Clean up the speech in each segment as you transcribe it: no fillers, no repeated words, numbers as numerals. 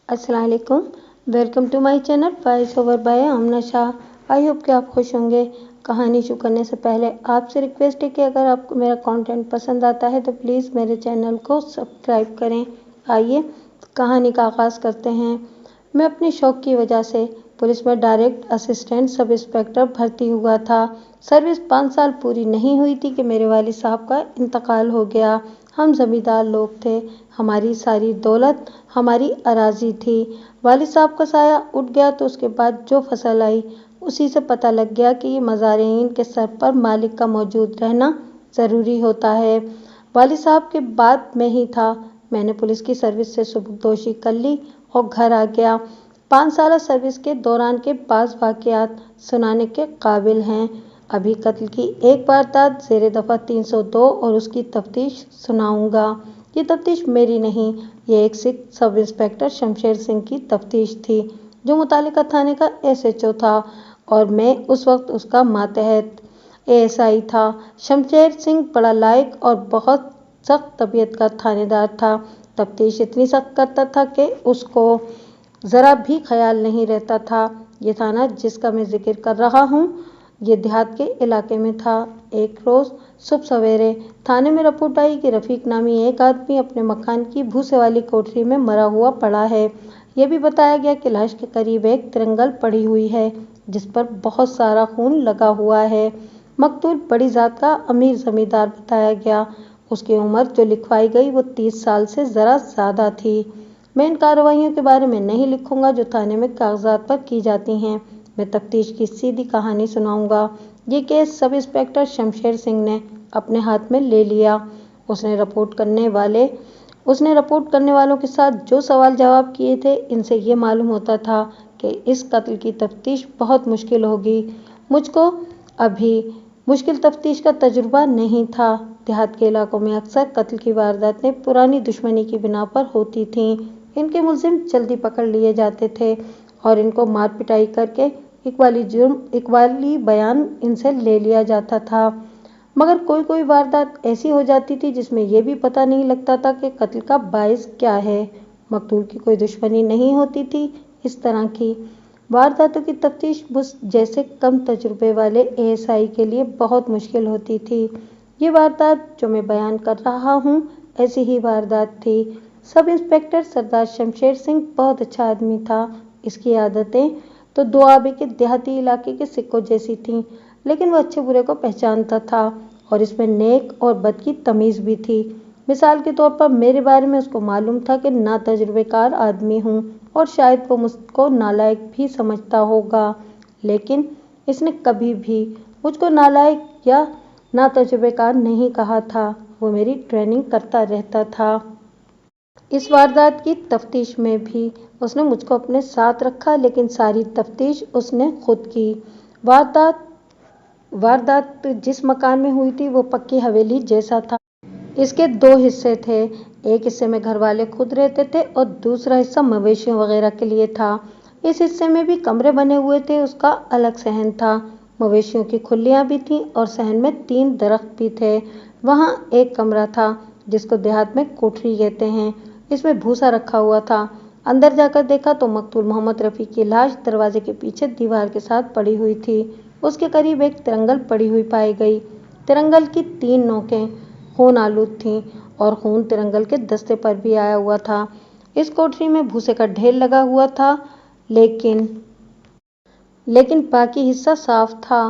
अस्सलाम वालेकुम। Welcome to my channel voice over by Aamna Shah. I hope कि आप खुश होंगे। कहानी शुरू करने से पहले आपसे रिक्वेस्ट है कि अगर आपको मेरा कंटेंट पसंद आता है तो प्लीज़ मेरे चैनल को सब्सक्राइब करें। आइए कहानी का आगाज़ करते हैं। मैं अपने शौक़ की वजह से पुलिस में डायरेक्ट असिस्टेंट सब इंस्पेक्टर भर्ती हुआ था। सर्विस 5 साल पूरी नहीं हुई थी कि मेरे वालिद साहब का इंतकाल हो गया। हम ज़मींदार लोग थे, हमारी सारी दौलत हमारी अराजी थी। वालिद साहब का साया उठ गया तो उसके बाद जो फसल आई उसी से पता लग गया कि ये मज़ारिन के सर पर मालिक का मौजूद रहना ज़रूरी होता है। वालिद साहब के बाद में ही था। मैंने पुलिस की सर्विस से सुबकदोशी कर ली और घर आ गया। 5 साल सर्विस के दौरान के बाज़ वाक़यात सुनाने के काबिल हैं। अभी कत्ल की एक वारदात ज़ेरे दफ़ा 302 और उसकी तफ्तीश सुनाऊंगा। ये तफ्तीश मेरी नहीं, ये एक सिख सब इंस्पेक्टर शमशेर सिंह की तफ्तीश थी जो मुतालिका थाने का SHO था और मैं उस वक्त उसका मातहत ASI था। शमशेर सिंह बड़ा लायक और बहुत सख्त तबीयत का थानेदार था। तफ्तीश इतनी सख्त करता था कि उसको ज़रा भी ख्याल नहीं रहता था। ये थाना जिसका मैं जिक्र कर रहा हूँ ये देहात के इलाके में था। एक रोज़ सुबह सवेरे थाने में रिपोर्ट आई कि रफ़ीक नामी एक आदमी अपने मकान की भूसे वाली कोठरी में मरा हुआ पड़ा है। यह भी बताया गया कि लाश के करीब एक तिरंगल पड़ी हुई है जिस पर बहुत सारा खून लगा हुआ है। मकतूल बड़ी ज़ात का अमीर ज़मींदार बताया गया। उसकी उम्र जो लिखवाई गई वो 30 साल से ज़रा ज़्यादा थी। मैं इन कार्रवाइयों के बारे में नहीं लिखूंगा जो थाने में कागजात पर की जाती हैं। मैं तफ्तीश की सीधी कहानी सुनाऊंगा। ये case sub inspector Shamsher Singh ने अपने हाथ में ले लिया। उसने रिपोर्ट करने वालों के साथ जो सवाल जवाब किए थे इनसे ये मालूम होता था कि इस कत्ल की तफ्तीश बहुत मुश्किल होगी। मुझको अभी मुश्किल तफ्तीश का तजुर्बा नहीं था। देहात के इलाकों में अक्सर कत्ल की वारदातें पुरानी दुश्मनी की बिना पर होती थीं। इनके मुलजिम जल्दी पकड़ लिए जाते थे और इनको मार पिटाई करके इकबाली बयान इनसे ले लिया जाता था। मगर कोई कोई वारदात ऐसी हो जाती थी जिसमें यह भी पता नहीं लगता था कि कत्ल का बाइस क्या है। मकतूल की कोई दुश्मनी नहीं होती थी। इस तरह की वारदातों की तफ्तीश मुझ जैसे कम तजुर्बे वाले ASI के लिए बहुत मुश्किल होती थी। ये वारदात जो मैं बयान कर रहा हूँ ऐसी ही वारदात थी। सब इंस्पेक्टर सरदार शमशेर सिंह बहुत अच्छा आदमी था। इसकी आदतें तो दुआबे के देहाती इलाके के सिक्कों जैसी थीं, लेकिन वो अच्छे बुरे को पहचानता था और इसमें नेक और बद की तमीज़ भी थी। मिसाल के तौर पर मेरे बारे में उसको मालूम था कि ना तजुर्बेकार आदमी हूँ और शायद वो मुझको नालायक भी समझता होगा, लेकिन इसने कभी भी मुझको नालायक या ना तजुर्बेकार नहीं कहा था। वो मेरी ट्रेनिंग करता रहता था। इस वारदात की तफ्तीश में भी उसने मुझको अपने साथ रखा, लेकिन सारी तफ्तीश उसने खुद की। वारदात जिस मकान में हुई थी वो पक्की हवेली जैसा था। इसके 2 हिस्से थे। एक हिस्से में घर वाले खुद रहते थे और दूसरा हिस्सा मवेशियों वगैरह के लिए था। इस हिस्से में भी कमरे बने हुए थे। उसका अलग सहन था। मवेशियों की खुलियाँ भी थीं और सहन में 3 दरख्त भी थे। वहाँ एक कमरा था जिसको देहात में कोठरी कहते हैं। इसमें भूसा रखा हुआ था। अंदर जाकर देखा तो मकतूल मोहम्मद रफ़ी की लाश दरवाजे के पीछे दीवार के साथ पड़ी हुई थी। उसके करीब एक तिरंगल पड़ी हुई पाई गई। तिरंगल की 3 नोकें खून आलूद थीं और खून तिरंगल के दस्ते पर भी आया हुआ था। इस कोठरी में भूसे का ढेर लगा हुआ था, लेकिन बाकी हिस्सा साफ था।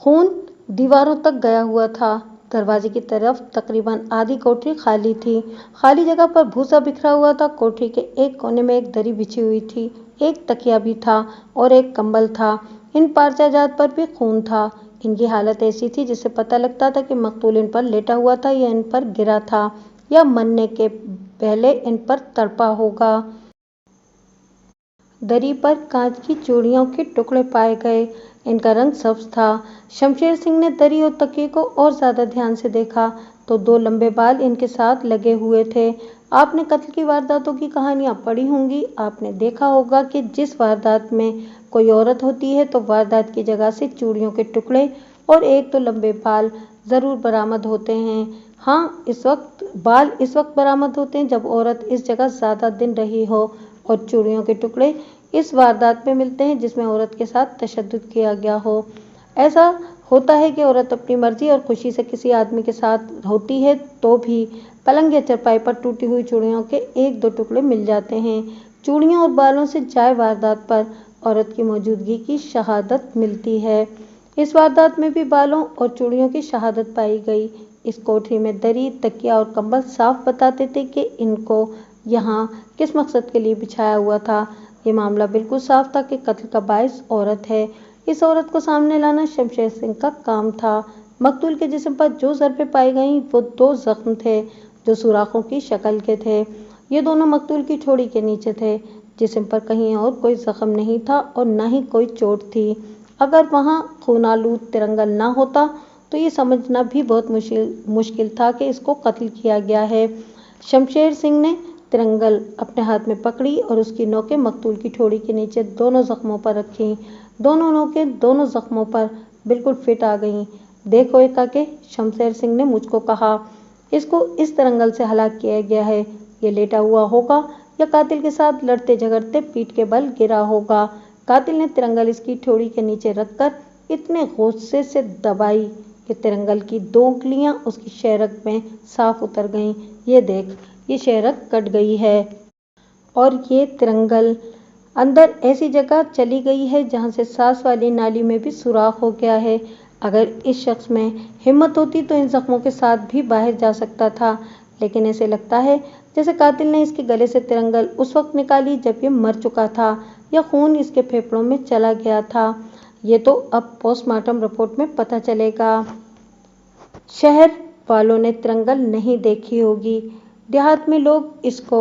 खून दीवारों तक गया हुआ था। दरवाजे की तरफ तकरीबन आधी कोठरी खाली थी। खाली जगह पर भूसा बिखरा हुआ था। कोठरी के एक कोने में एक दरी बिछी हुई थी। एक तकिया भी था और एक कंबल था। इन पारचाजात पर भी खून था। इनकी हालत ऐसी थी जिससे पता लगता था कि मकतूल इन पर लेटा हुआ था या इन पर गिरा था या मरने के पहले इन पर तड़पा होगा। दरी पर कांच की चूड़ियों के टुकड़े पाए गए। इनका रंग सब्ज था। शमशेर सिंह ने दरी और तकिए को और ज़्यादा ध्यान से देखा तो 2 लंबे बाल इनके साथ लगे हुए थे। आपने कत्ल की वारदातों की कहानियाँ पढ़ी होंगी। आपने देखा होगा कि जिस वारदात में कोई औरत होती है तो वारदात की जगह से चूड़ियों के टुकड़े और 1 तो लंबे बाल ज़रूर बरामद होते हैं। हाँ, बाल इस वक्त बरामद होते हैं जब औरत इस जगह ज़्यादा दिन रही हो और चूड़ियों के टुकड़े इस वारदात में मिलते हैं जिसमें औरत के साथ तशद्दुद किया गया हो। ऐसा होता है कि औरत अपनी मर्जी और खुशी से किसी आदमी के साथ होती है तो भी पलंग या चारपाई पर टूटी हुई चूड़ियों के एक दो टुकड़े मिल जाते हैं। चूड़ियों और बालों से जाए वारदात पर औरत की मौजूदगी की शहादत मिलती है। इस वारदात में भी बालों और चूड़ियों की शहादत पाई गई। इस कोठरी में दरी, तकिया और कंबल साफ बताते थे कि इनको यहाँ किस मकसद के लिए बिछाया हुआ था। ये मामला बिल्कुल साफ था कि कत्ल का बाइस औरत है। इस औरत को सामने लाना शमशेर सिंह का काम था। मकतूल के जिस्म पर जो ज़रबें पाई गईं वो 2 जख्म थे जो सुराखों की शक्ल के थे। ये दोनों मकतूल की ठोड़ी के नीचे थे। जिस्म पर कहीं और कोई जख्म नहीं था और न ही कोई चोट थी। अगर वहाँ खूनालूद तिरंगल ना होता तो ये समझना भी बहुत मुश्किल था कि इसको कत्ल किया गया है। शमशेर सिंह ने तिरंगल अपने हाथ में पकड़ी और उसकी नोकें मकतूल की ठोड़ी के नीचे दोनों जख्मों पर रखीं। दोनों नोकें दोनों जख्मों पर बिल्कुल फिट आ गईं। देखो एका के, शमशेर सिंह ने मुझको कहा, इसको इस तिरंगल से हलाक किया गया है। ये लेटा हुआ होगा या कातिल के साथ लड़ते झगड़ते पीठ के बल गिरा होगा। कातिल ने तिरंगल इसकी ठोड़ी के नीचे रखकर इतने गुस्से से दबाई कि तिरंगल की 2 उंगलियां उसकी शेरक में साफ उतर गईं। ये देख, ये शेरक कट गई है और ये तिरंगल अंदर ऐसी जगह चली गई है जहां से सांस वाली नाली में भी सुराख हो गया है। अगर इस शख्स में हिम्मत होती तो इन जख्मों के साथ भी बाहर जा सकता था, लेकिन ऐसे लगता है जैसे कातिल ने इसके गले से तिरंगल उस वक्त निकाली जब ये मर चुका था या खून इसके फेफड़ों में चला गया था। ये तो अब पोस्टमार्टम रिपोर्ट में पता चलेगा। शहर वालों ने तिरंगल नहीं देखी होगी। देहात में लोग इसको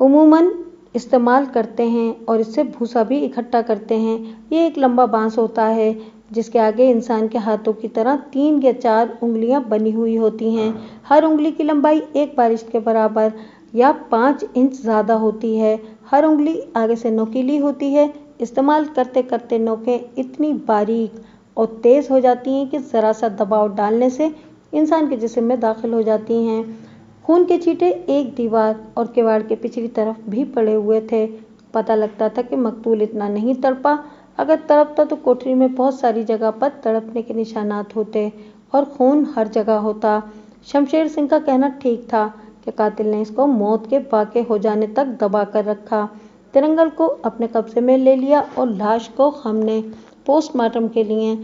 उमूमन इस्तेमाल करते हैं और इससे भूसा भी इकट्ठा करते हैं। ये एक लंबा बांस होता है जिसके आगे इंसान के हाथों की तरह 3 या 4 उंगलियां बनी हुई होती हैं। हर उंगली की लंबाई एक बारिश के बराबर या 5 इंच ज़्यादा होती है। हर उंगली आगे से नोकीली होती है। इस्तेमाल करते करते नोकें इतनी बारीक और तेज़ हो जाती हैं कि ज़रा सा दबाव डालने से इंसान के जिस्म में दाखिल हो जाती हैं। खून के छींटे एक दीवार और किवाड़ के पिछली तरफ भी पड़े हुए थे। पता लगता था कि मकतूल इतना नहीं तड़पा। अगर तड़पता तो कोठरी में बहुत सारी जगह पर तड़पने के निशानात होते और खून हर जगह होता। शमशेर सिंह का कहना ठीक था कि कातिल ने इसको मौत के वाक़े हो जाने तक दबा कर रखा। तिरंगल को अपने कब्जे में ले लिया और लाश को हमने पोस्टमार्टम के लिए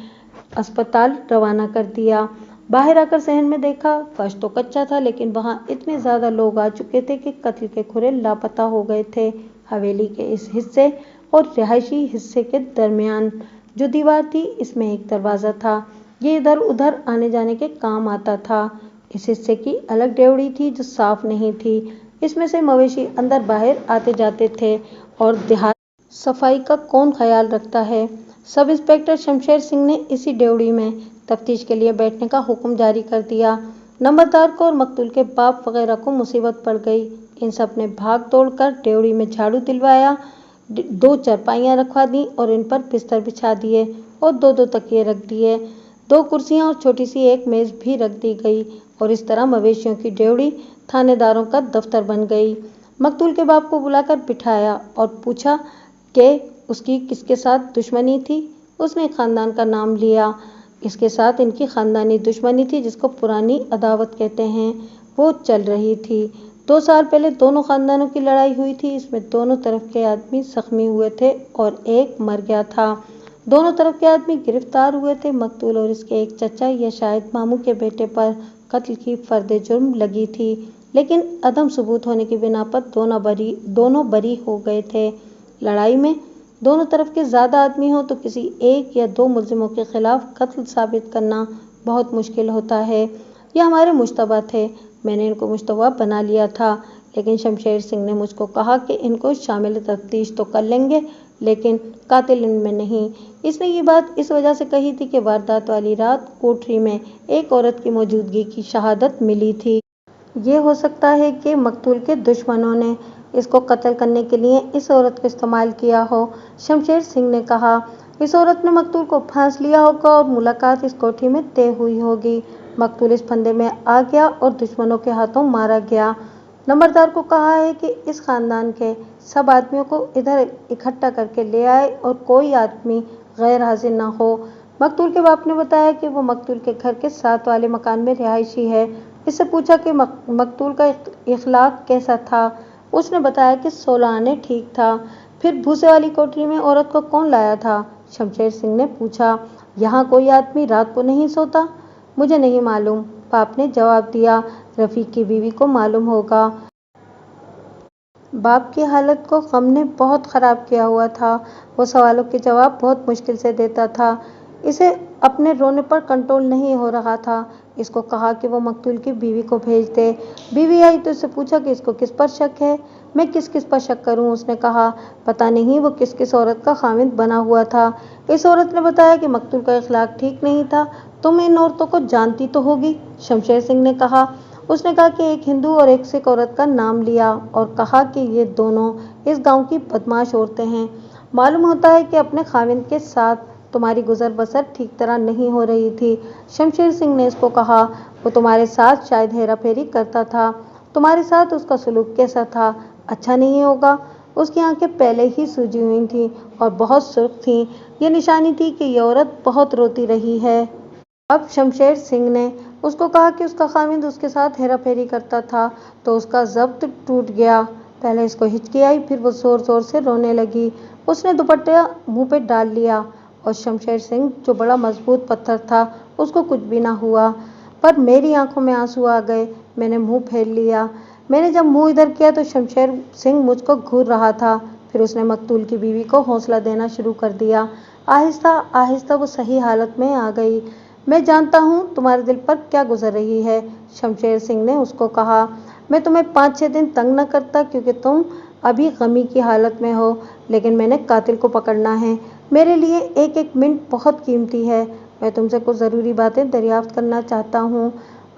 अस्पताल रवाना कर दिया। बाहर आकर सहन में देखा, फर्श तो कच्चा था लेकिन वहां इतने ज़्यादा लोग आ चुके थे कि कत्ल के खुरे लापता हो गए थे। हवेली के इस हिस्से और रिहायशी हिस्से के दरमियान जो दीवार थी इसमें एक दरवाज़ा था। ये इधर उधर आने जाने के काम आता था। इस हिस्से की अलग डेवड़ी थी जो साफ नहीं थी। इसमें से मवेशी अंदर बाहर आते जाते थे और देहात सफाई का कौन ख्याल रखता है। सब इंस्पेक्टर शमशेर सिंह ने इसी डेवड़ी में तफ्तीश के लिए बैठने का हुक्म जारी कर दिया। नंबरदार को और मकतूल के बाप वगैरह को मुसीबत पड़ गई। इन सब ने भाग तोड़ कर डेवड़ी में झाड़ू दिलवाया, 2 चारपाइयाँ रखवा दी और इन पर बिस्तर बिछा दिए और 2-2 तकिए रख दिए। 2 कुर्सियाँ और छोटी सी एक मेज़ भी रख दी गई और इस तरह मवेशियों की डेवड़ी थानेदारों का दफ्तर बन गई। मकतूल के बाप को बुलाकर बिठाया और पूछा कि उसकी किसके साथ दुश्मनी थी। उसने खानदान का नाम लिया। इसके साथ इनकी खानदानी दुश्मनी थी जिसको पुरानी अदावत कहते हैं, वो चल रही थी। 2 साल पहले दोनों खानदानों की लड़ाई हुई थी। इसमें दोनों तरफ के आदमी जख्मी हुए थे और एक मर गया था। दोनों तरफ के आदमी गिरफ्तार हुए थे। मकतूल और इसके एक चचा या शायद मामू के बेटे पर कत्ल की फर्द जुर्म लगी थी, लेकिन अदम सबूत होने की बिना पर दोनों बरी हो गए थे। लड़ाई में दोनों तरफ के ज़्यादा आदमी हो तो किसी एक या 2 मुल्जिमों के खिलाफ कत्ल साबित करना बहुत मुश्किल होता है। यह हमारे मुश्तबा थे। मैंने इनको मुश्तबा बना लिया था, लेकिन शमशेर सिंह ने मुझको कहा कि इनको शामिल तफ्तीश तो कर लेंगे लेकिन कातिल इनमें नहीं। इसने ये बात इस वजह से कही थी कि वारदात वाली रात कोठरी में एक औरत की मौजूदगी की शहादत मिली थी। ये हो सकता है कि मकतूल के दुश्मनों ने इसको कत्ल करने के लिए इस औरत को इस्तेमाल किया हो। शमशेर सिंह ने कहा, इस औरत ने मकतूल को फांस लिया होगा और मुलाकात इस कोठरी में तय हुई होगी। मकतूल इस फंदे में आ गया और दुश्मनों के हाथों मारा गया। नंबरदार को कहा है कि इस खानदान के सब आदमियों को इधर इकट्ठा करके ले आए और कोई आदमी गैर हाजिर ना हो। मकतूल के बाप ने बताया कि वो मकतूल के घर के साथ वाले मकान में रिहायशी है। इससे पूछा कि मकतूल का इखलाक कैसा था। उसने बताया कि 16 आने ठीक था। फिर भूसे वाली कोठरी में औरत को कौन लाया था? शमशेर सिंह ने पूछा। यहाँ कोई आदमी रात को नहीं सोता? मुझे नहीं मालूम, बाप ने जवाब दिया। रफीक की बीवी को मालूम होगा। बाप की हालत को गम ने बहुत ख़राब किया हुआ था। वो सवालों के जवाब बहुत मुश्किल से देता था। इसे अपने रोने पर कंट्रोल नहीं हो रहा था। इसको कहा कि वो मकतूल की बीवी को भेज दे। बीवी आई तो उससे पूछा कि इसको किस पर शक है। मैं किस किस पर शक करूं? उसने कहा। पता नहीं वो किस किस औरत का खामिद बना हुआ था। इस औरत ने बताया कि मकतूल का इखलाक ठीक नहीं था। तुम इन औरतों को जानती तो होगी? शमशेर सिंह ने कहा। उसने कहा कि एक हिंदू और एक सिख औरत का नाम लिया और कहा कि ये दोनों इस गांव की बदमाश औरतें हैं। मालूम होता है कि अपने खाविंद के साथ तुम्हारी गुजर बसर ठीक तरह नहीं हो रही थी। शमशेर सिंह ने इसको कहा। वो तुम्हारे साथ शायद हेरा फेरी करता था। तुम्हारे साथ उसका सलूक कैसा था? अच्छा नहीं होगा। उसकी आंखें पहले ही सूजी हुई थीं और बहुत सुर्ख थीं। ये निशानी थी कि ये औरत बहुत रोती रही है। अब शमशेर सिंह ने उसको कहा कि उसका खामिद उसके साथ हेरा फेरी करता था तो उसका ज़ब्त टूट गया। पहले इसको हिचकी आई, फिर वो ज़ोर ज़ोर से रोने लगी। उसने दुपट्टा मुंह पे डाल लिया और शमशेर सिंह जो बड़ा मजबूत पत्थर था उसको कुछ भी ना हुआ। पर मेरी आंखों में आंसू आ गए। मैंने मुंह फेर लिया। मैंने जब मुंह इधर किया तो शमशेर सिंह मुझको घूर रहा था। फिर उसने मकतूल की बीवी को हौसला देना शुरू कर दिया। आहिस्ता आहिस्ता वो सही हालत में आ गई। मैं जानता हूँ तुम्हारे दिल पर क्या गुजर रही है, शमशेर सिंह ने उसको कहा। मैं तुम्हें 5-6 दिन तंग न करता क्योंकि तुम अभी गमी की हालत में हो, लेकिन मैंने कातिल को पकड़ना है। मेरे लिए एक एक मिनट बहुत कीमती है। मैं तुमसे कुछ ज़रूरी बातें दरियाफ्त करना चाहता हूँ।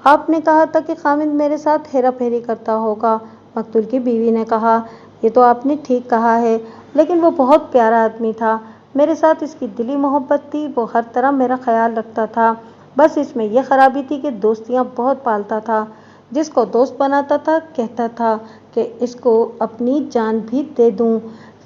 आपने कहा था कि खामिद मेरे साथ हेरा फेरी करता होगा, मकतूल की बीवी ने कहा। ये तो आपने ठीक कहा है, लेकिन वो बहुत प्यारा आदमी था। मेरे साथ इसकी दिली मोहब्बत थी। वो हर तरह मेरा ख्याल रखता था। बस इसमें यह खराबी थी कि दोस्तियाँ बहुत पालता था। जिसको दोस्त बनाता था कहता था कि इसको अपनी जान भी दे दूं।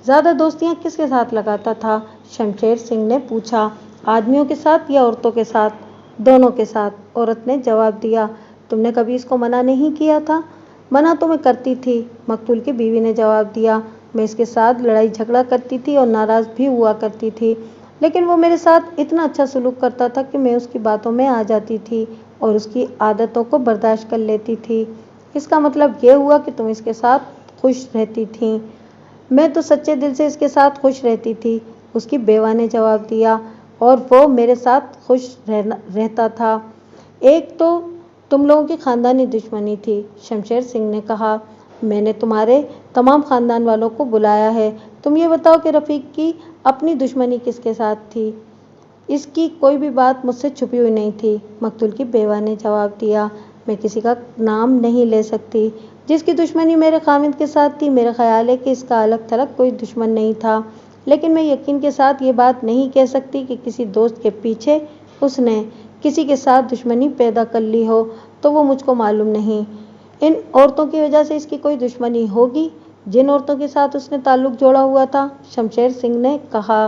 ज़्यादा दोस्तियाँ किसके साथ लगाता था? शमशेर सिंह ने पूछा। आदमियों के साथ या औरतों के साथ? दोनों के साथ, औरत ने जवाब दिया। तुमने कभी इसको मना नहीं किया था? मना तो मैं करती थी, मकतूल की बीवी ने जवाब दिया। मैं इसके साथ लड़ाई झगड़ा करती थी और नाराज़ भी हुआ करती थी, लेकिन वो मेरे साथ इतना अच्छा सलूक करता था कि मैं उसकी बातों में आ जाती थी और उसकी आदतों को बर्दाश्त कर लेती थी। इसका मतलब ये हुआ कि तुम इसके साथ खुश रहती थी? मैं तो सच्चे दिल से इसके साथ खुश रहती थी, उसकी बेवा ने जवाब दिया, और वो मेरे साथ खुश रहता था। एक तो तुम लोगों की खानदानी दुश्मनी थी, शमशेर सिंह ने कहा। मैंने तुम्हारे तमाम खानदान वालों को बुलाया है। तुम ये बताओ कि रफ़ीक की अपनी दुश्मनी किसके साथ थी? इसकी कोई भी बात मुझसे छुपी हुई नहीं थी, मकतूल की बेवा ने जवाब दिया। मैं किसी का नाम नहीं ले सकती। जिसकी दुश्मनी मेरे खामिद के साथ थी, मेरा ख्याल है कि इसका अलग थलग कोई दुश्मन नहीं था, लेकिन मैं यकीन के साथ ये बात नहीं कह सकती कि किसी दोस्त के पीछे उसने किसी के साथ दुश्मनी पैदा कर ली हो, तो वो मुझको मालूम नहीं। इन औरतों की वजह से इसकी कोई दुश्मनी होगी, जिन औरतों के साथ उसने ताल्लुक जोड़ा हुआ था, शमशेर सिंह ने कहा।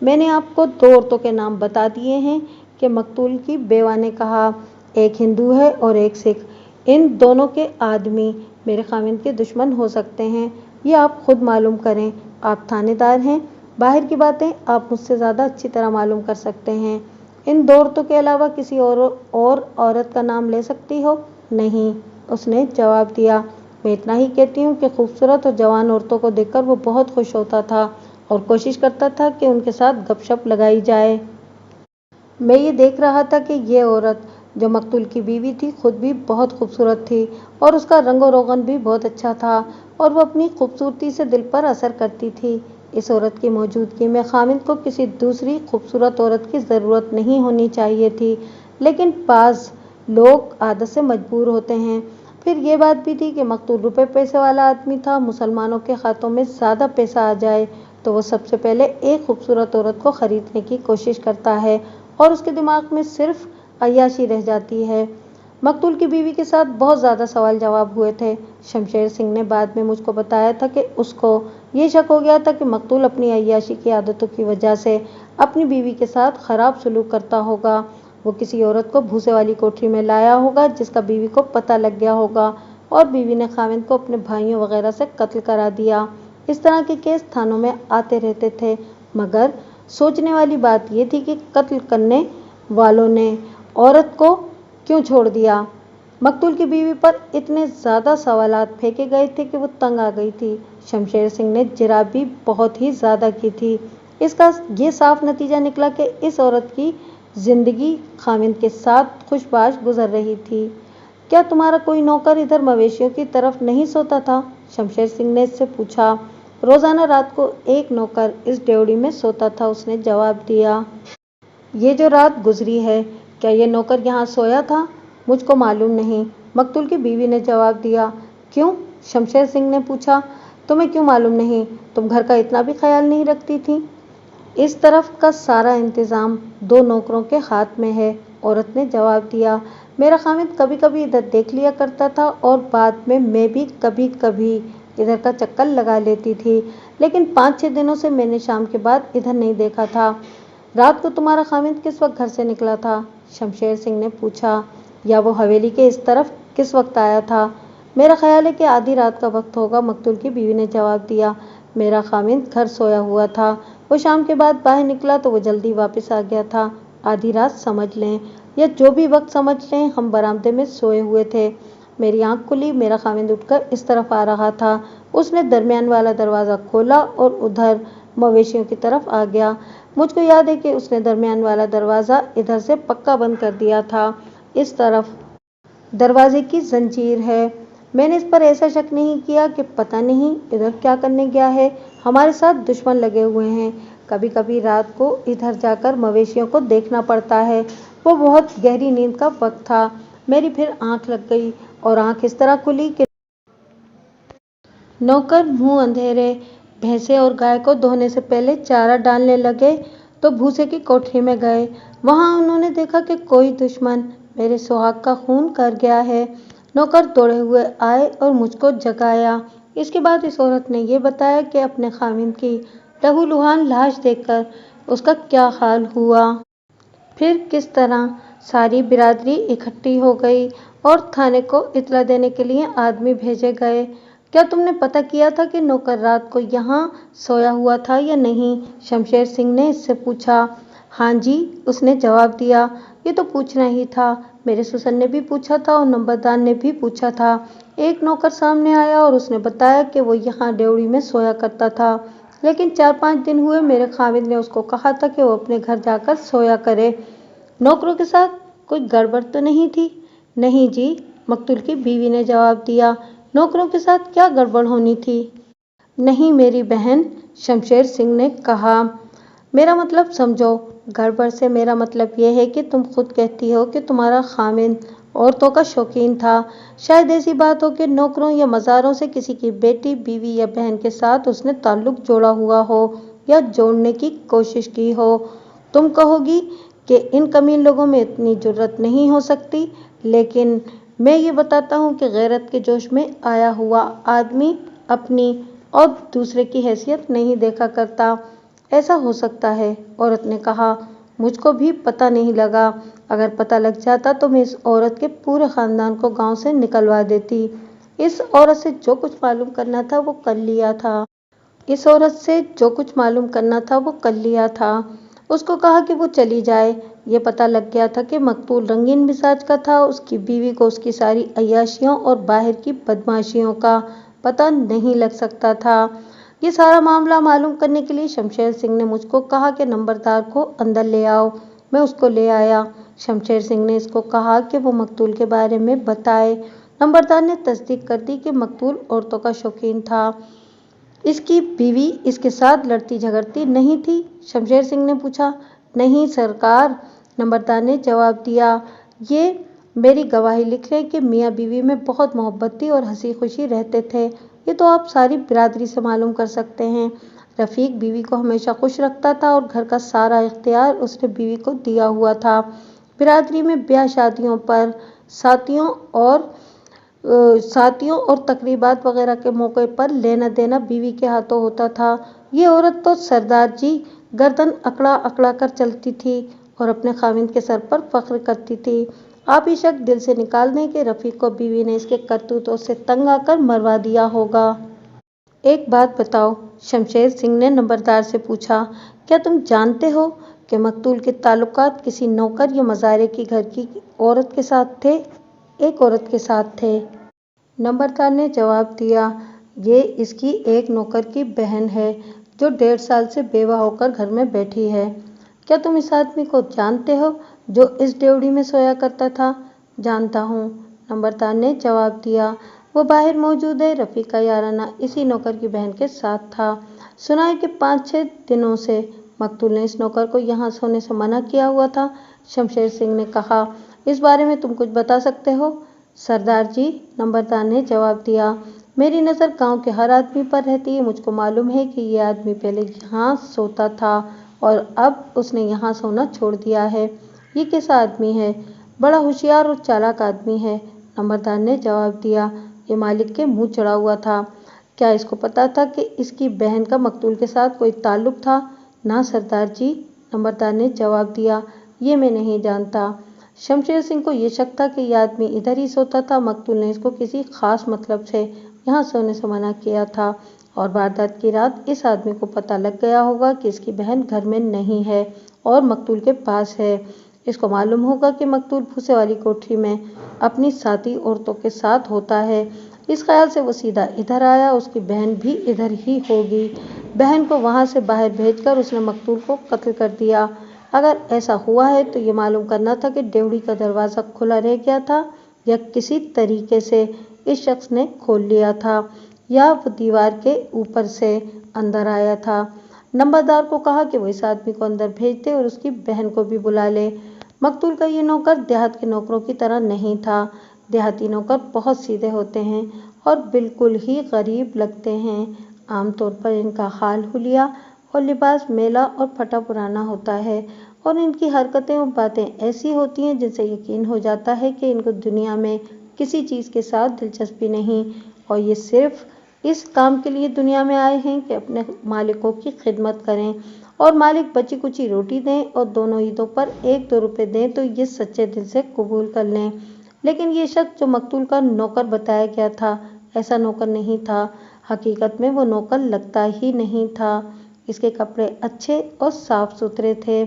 मैंने आपको 2 औरतों के नाम बता दिए हैं कि मकतूल की बेवा ने कहा। एक हिंदू है और एक सिख। इन दोनों के आदमी मेरे खामिद के दुश्मन हो सकते हैं, ये आप खुद मालूम करें। आप थानेदार हैं, बाहर की बातें आप मुझसे ज़्यादा अच्छी तरह मालूम कर सकते हैं। इन 2 औरतों के अलावा किसी और औरत का नाम ले सकती हो? नहीं, उसने जवाब दिया। मैं इतना ही कहती हूँ कि खूबसूरत और जवान औरतों को देखकर वो बहुत खुश होता था और कोशिश करता था कि उनके साथ गपशप लगाई जाए। मैं ये देख रहा था कि ये औरत जो मकतूल की बीवी थी खुद भी बहुत खूबसूरत थी और उसका रंग और रोगन भी बहुत अच्छा था और वो अपनी खूबसूरती से दिल पर असर करती थी। इस औरत की मौजूदगी में खामिद को किसी दूसरी खूबसूरत औरत की ज़रूरत नहीं होनी चाहिए थी, लेकिन बाज़ लोग आदत से मजबूर होते हैं। फिर ये बात भी थी कि मकतूल रुपए पैसे वाला आदमी था। मुसलमानों के खातों में ज़्यादा पैसा आ जाए तो वो सबसे पहले एक खूबसूरत औरत को ख़रीदने की कोशिश करता है और उसके दिमाग में सिर्फ अय्याशी रह जाती है। مقتول کی بیوی کے ساتھ بہت زیادہ سوال جواب ہوئے تھے۔ شمشیر سنگھ نے بعد میں مجھ کو بتایا تھا کہ اس کو یہ شک ہو گیا تھا کہ مقتول اپنی عیاشی کی عادتوں کی وجہ سے اپنی بیوی کے ساتھ خراب سلوک کرتا ہوگا۔ وہ کسی عورت کو بھوسے والی کوٹری میں لایا ہوگا جس کا بیوی کو پتہ لگ گیا ہوگا اور بیوی نے خاوند کو اپنے بھائیوں وغیرہ سے قتل کرا دیا۔ اس طرح کے کیس تھانوں میں آتے رہتے تھے، مگر سوچنے والی بات یہ تھی کہ قتل کرنے والوں نے عورت کو کیوں چھوڑ دیا؟ مقتول کی بیوی پر اتنے زیادہ سوالات پھینکے گئے تھے کہ وہ تنگ آ گئی تھی۔ شمشیر سنگھ نے جراب بھی بہت ہی زیادہ کی تھی۔ اس کا یہ صاف نتیجہ نکلا کہ اس عورت کی زندگی خاوند کے ساتھ خوش باش گزر رہی تھی۔ کیا تمہارا کوئی نوکر ادھر مویشیوں کی طرف نہیں سوتا تھا؟ شمشیر سنگھ نے اس سے پوچھا۔ روزانہ رات کو ایک نوکر اس ڈیوڑی میں سوتا تھا، اس نے جواب دیا۔ یہ جو رات گزری ہے، کیا یہ نوکر یہاں سویا تھا؟ مجھ کو معلوم نہیں، مقتول کی بیوی نے جواب دیا۔ کیوں؟ شمشیر سنگھ نے پوچھا۔ تمہیں کیوں معلوم نہیں؟ تم گھر کا اتنا بھی خیال نہیں رکھتی تھی؟ اس طرف کا سارا انتظام دو نوکروں کے ہاتھ میں ہے، عورت نے جواب دیا۔ میرا خاوند کبھی کبھی ادھر دیکھ لیا کرتا تھا اور بعد میں بھی کبھی کبھی ادھر کا چکر لگا لیتی تھی، لیکن 5-6 دنوں سے میں نے شام کے بعد ادھر نہیں دیکھا تھا۔ رات کو تمہارا خاوند کس وقت گھر سے نکلا تھا؟ شمشیر سنگھ نے پوچھا۔ یا وہ حویلی کے اس طرف کس وقت آیا تھا؟ میرا خیال ہے کہ آدھی رات کا وقت ہوگا، مقتول کی بیوی نے جواب دیا۔ میرا خاوند گھر سویا ہوا تھا، وہ شام کے بعد باہر نکلا تو وہ جلدی واپس آ گیا تھا۔ آدھی رات سمجھ لیں یا جو بھی وقت سمجھ لیں، ہم برآمدے میں سوئے ہوئے تھے۔ میری آنکھ کھلی، میرا خاوند اٹھ کر اس طرف آ رہا تھا، اس نے درمیان والا دروازہ کھولا اور ادھر مویشیوں کی طرف آ گیا۔ مجھ کو یاد ہے کہ اس نے درمیان والا دروازہ ادھر سے پکا بند کر دیا تھا، اس طرف دروازے کی زنجیر ہے۔ میں نے اس پر ایسا شک نہیں کیا کہ پتہ نہیں ادھر کیا کرنے گیا ہے، ہمارے ساتھ دشمن لگے ہوئے ہیں۔ کبھی کبھی رات کو ادھر جا کر مویشیوں کو دیکھنا پڑتا ہے۔ وہ بہت گہری نیند کا وقت تھا، میری پھر آنکھ لگ گئی اور آنکھ اس طرح کھلی کہ نوکر منہ اندھیرے بھینسیں اور گائے کو دھونے سے پہلے چارہ ڈالنے لگے تو بھوسے کی کوٹری میں گئے۔ وہاں انہوں نے دیکھا کہ کوئی دشمن میرے سہاگ کا خون کر گیا ہے۔ نوکر دوڑے ہوئے آئے اور مجھ کو جگایا۔ اس کے بعد اس عورت نے یہ بتایا کہ اپنے خاوند کی لہولہان لاش دیکھ کر اس کا کیا حال ہوا۔ پھر کس طرح ساری برادری اکٹھی ہو گئی اور تھانے کو اطلاع دینے کے لیے آدمی بھیجے گئے۔ کیا تم نے پتہ کیا تھا کہ نوکر رات کو یہاں سویا ہوا تھا یا نہیں؟ شمشیر سنگھ نے اس سے پوچھا۔ ہاں جی، اس نے جواب دیا۔ یہ تو پوچھنا ہی تھا، میرے سسر نے بھی پوچھا تھا اور نمبردار نے بھی پوچھا تھا۔ ایک نوکر سامنے آیا اور اس نے بتایا کہ وہ یہاں ڈیوڑی میں سویا کرتا تھا، لیکن 4-5 دن ہوئے میرے خاوند نے اس کو کہا تھا کہ وہ اپنے گھر جا کر سویا کرے۔ نوکروں کے ساتھ کوئی گڑبڑ تو نہیں تھی؟ نہیں جی، مقتول کی بیوی نے جواب دیا۔ نوکروں کے ساتھ کیا گڑبڑ ہونی تھی؟ نہیں میری بہن، شمشیر سنگھ نے کہا۔ میرا مطلب سمجھو، گڑبڑ سے میرا مطلب یہ ہے کہ تم خود کہتی ہو کہ تمہارا خاوند عورتوں کا شوقین تھا۔ شاید ایسی بات ہو کہ نوکروں یا مزاروں سے کسی کی بیٹی، بیوی یا بہن کے ساتھ اس نے تعلق جوڑا ہوا ہو یا جوڑنے کی کوشش کی ہو۔ تم کہو گی کہ ان کمین لوگوں میں اتنی جرأت نہیں ہو سکتی، لیکن میں یہ بتاتا ہوں کہ غیرت کے جوش میں آیا ہوا آدمی اپنی اور دوسرے کی حیثیت نہیں دیکھا کرتا۔ ایسا ہو سکتا ہے، عورت نے کہا۔ مجھ کو بھی پتہ نہیں لگا، اگر پتہ لگ جاتا تو میں اس عورت کے پورے خاندان کو گاؤں سے نکلوا دیتی۔ اس عورت سے جو کچھ معلوم کرنا تھا وہ کر لیا تھا۔ اس عورت سے جو کچھ معلوم کرنا تھا وہ کر لیا تھا۔ اس کو کہا کہ وہ چلی جائے۔ یہ پتہ لگ گیا تھا کہ مقتول رنگین مزاج کا تھا، اس کی بیوی کو اس کی ساری عیاشیوں اور باہر کی بدمعاشیوں کا پتہ نہیں لگ سکتا تھا۔ یہ سارا معاملہ معلوم کرنے کے لیے شمشیر سنگھ نے مجھ کو کہا کہ نمبردار کو اندر لے آؤ۔ میں اس کو لے آیا۔ شمشیر سنگھ نے اس کو کہا کہ وہ مقتول کے بارے میں بتائے۔ نمبردار نے تصدیق کر دی کہ مقتول عورتوں کا شوقین تھا۔ اس کی بیوی اس کے ساتھ لڑتی جھگڑتی نہیں تھی؟ شمشیر سنگھ نے پوچھا۔ نہیں سرکار، نمبردار نے جواب دیا۔ یہ میری گواہی لکھ لیں کہ میاں بیوی میں بہت محبت تھی اور ہنسی خوشی رہتے تھے۔ یہ تو آپ ساری برادری سے معلوم کر سکتے ہیں۔ رفیق بیوی کو ہمیشہ خوش رکھتا تھا اور گھر کا سارا اختیار اس نے بیوی کو دیا ہوا تھا۔ برادری میں بیاہ شادیوں پر शादियों और तकरीबात वगैरह के मौके पर लेना देना बीवी के हाथों होता था। ये औरत तो सरदार जी गर्दन अकड़ा अकड़ा कर चलती थी और अपने खाविंद के सर पर फख्र करती थी। आप ये शक दिल से निकाल दें कि रफीक को बीवी ने इसके करतूतों से तंग आकर मरवा दिया होगा। एक बात बताओ, शमशेर सिंह ने नंबरदार से पूछा, क्या तुम जानते हो कि मकतूल के ताल्लुकात किसी नौकर या मज़ारे की घर की औरत के साथ थे? एक औरत के साथ थे। नंबरदार ने जवाब दिया, ये इसकी एक नौकर की बहन है जो 1.5 साल से बेवा होकर घर में बैठी है। क्या तुम इस आदमी को जानते हो जो इस ड्योढ़ी में सोया करता था? जानता हूँ, नंबरदार ने जवाब दिया। वो बाहर मौजूद है। रफीक का याराना इसी नौकर की बहन के साथ था। सुना है कि 5-6 दिनों से मकतूल ने इस नौकर को यहाँ सोने से मना किया हुआ था। शमशेर सिंह ने कहा, इस बारे में तुम कुछ बता सकते हो? सरदार जी, नंबरदार ने जवाब दिया, मेरी नज़र गांव के हर आदमी पर रहती है। मुझको मालूम है कि ये आदमी पहले यहाँ सोता था और अब उसने यहाँ सोना छोड़ दिया है। ये कैसा आदमी है? बड़ा होशियार और चालाक आदमी है, नंबरदार ने जवाब दिया। ये मालिक के मुंह चढ़ा हुआ था। क्या इसको पता था कि इसकी बहन का मकतूल के साथ कोई ताल्लुक था? ना सरदार जी, नंबरदार ने जवाब दिया, ये मैं नहीं जानता। शमशेर सिंह को ये शक था कि यह आदमी इधर ही सोता था। मकतूल ने इसको किसी खास मतलब से यहाँ सोने से मना किया था और वारदात की रात इस आदमी को पता लग गया होगा कि इसकी बहन घर में नहीं है और मकतूल के पास है। इसको मालूम होगा कि मकतूल भूसे वाली कोठरी में अपनी साथी औरतों के साथ होता है। इस ख्याल से वो सीधा इधर आया। उसकी बहन भी इधर ही होगी। बहन को वहाँ से बाहर भेजकर उसने मकतूल को कत्ल कर दिया। अगर ऐसा हुआ है तो ये मालूम करना था कि ड्योढ़ी का दरवाज़ा खुला रह गया था या किसी तरीके से इस शख्स ने खोल लिया था या वो दीवार के ऊपर से अंदर आया था। नंबरदार को कहा कि वो इस आदमी को अंदर भेज दे और उसकी बहन को भी बुला ले। मकतूल का ये नौकर देहात के नौकरों की तरह नहीं था। देहाती नौकर बहुत सीधे होते हैं और बिल्कुल ही गरीब लगते हैं। आमतौर पर इनका हाल हुलिया और लिबास मेला और फटा पुराना होता है और इनकी हरकतें और बातें ऐसी होती हैं जिनसे यकीन हो जाता है कि इनको दुनिया में किसी चीज़ के साथ दिलचस्पी नहीं और ये सिर्फ इस काम के लिए दुनिया में आए हैं कि अपने मालिकों की खिदमत करें और मालिक बची कुची रोटी दें और दोनों ईदों पर 1-2 रुपये दें तो ये सच्चे दिल से कबूल कर लें। लेकिन ये शख्स जो मकतूल का नौकर बताया गया था, ऐसा नौकर नहीं था। हकीकत में वो नौकर लगता ही नहीं था। इसके कपड़े अच्छे और साफ सुथरे थे।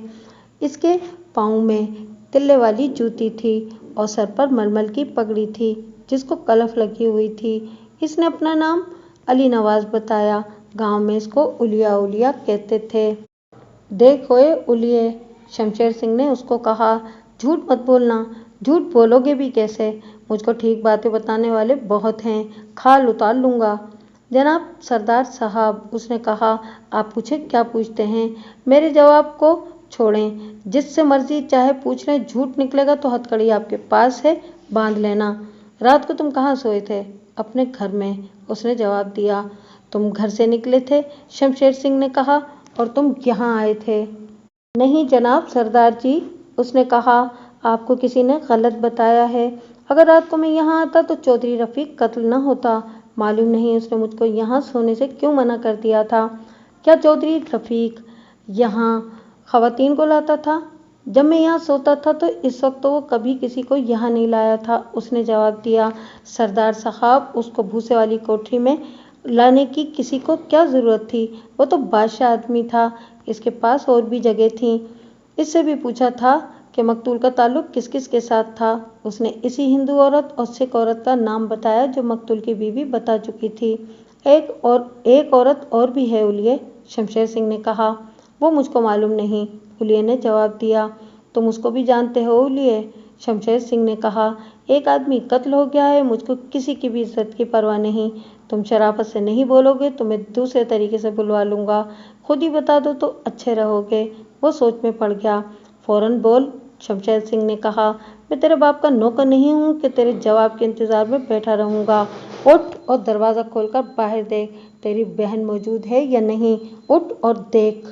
इसके पाँव में तिल्ले वाली जूती थी और सर पर मलमल की पगड़ी थी जिसको कलफ लगी हुई थी। इसने अपना नाम अली नवाज बताया। गांव में इसको उलिया उलिया कहते थे। देख ओए उलिये, शमशेर सिंह ने उसको कहा, झूठ मत बोलना। झूठ बोलोगे भी कैसे? मुझको ठीक बातें बताने वाले बहुत हैं, खाल उतार लूँगा। जनाब सरदार साहब, उसने कहा, आप पूछे क्या पूछते हैं? मेरे जवाब को छोड़ें, जिससे मर्जी चाहे पूछ लें। झूठ निकलेगा तो हथकड़ी आपके पास है, बांध लेना। रात को तुम कहाँ सोए थे? अपने घर में, उसने जवाब दिया। तुम घर से निकले थे? शमशेर सिंह ने कहा, और तुम यहाँ आए थे? नहीं जनाब सरदार जी, उसने कहा, आपको किसी ने गलत बताया है। अगर रात को मैं यहाँ आता तो चौधरी रफीक कत्ल न होता। मालूम नहीं उसने मुझको यहाँ सोने से क्यों मना कर दिया था। क्या चौधरी रफीक यहाँ ख़वातीन को लाता था? जब मैं यहाँ सोता था तो इस वक्त तो वो कभी किसी को यहाँ नहीं लाया था, उसने जवाब दिया। सरदार साहब, उसको भूसे वाली कोठरी में लाने की किसी को क्या ज़रूरत थी? वो तो बादशाह आदमी था, इसके पास और भी जगह थी। इससे भी पूछा था कि मकतूल का ताल्लुक किस किस के साथ था। उसने इसी हिंदू औरत और सिख औरत का नाम बताया जो मकतूल की बीवी बता चुकी थी। एक औरत और भी है उलिये, शमशेर सिंह ने कहा। वो मुझको मालूम नहीं, उलिये ने जवाब दिया। तुम उसको भी जानते हो उलिये? शमशेर सिंह ने कहा। एक आदमी कत्ल हो गया है, मुझको किसी की भी इज्जत की परवाह नहीं। तुम शराफत से नहीं बोलोगे तो मैं दूसरे तरीके से बुलवा लूँगा। खुद ही बता दो तो अच्छे रहोगे। वो सोच में पड़ गया। फौरन बोल, शमशेर सिंह ने कहा। मैं तेरे बाप का नौकर नहीं हूँ कि तेरे जवाब के इंतज़ार में बैठा रहूँगा। उठ और दरवाज़ा खोलकर बाहर देख, तेरी बहन मौजूद है या नहीं। उठ और देख।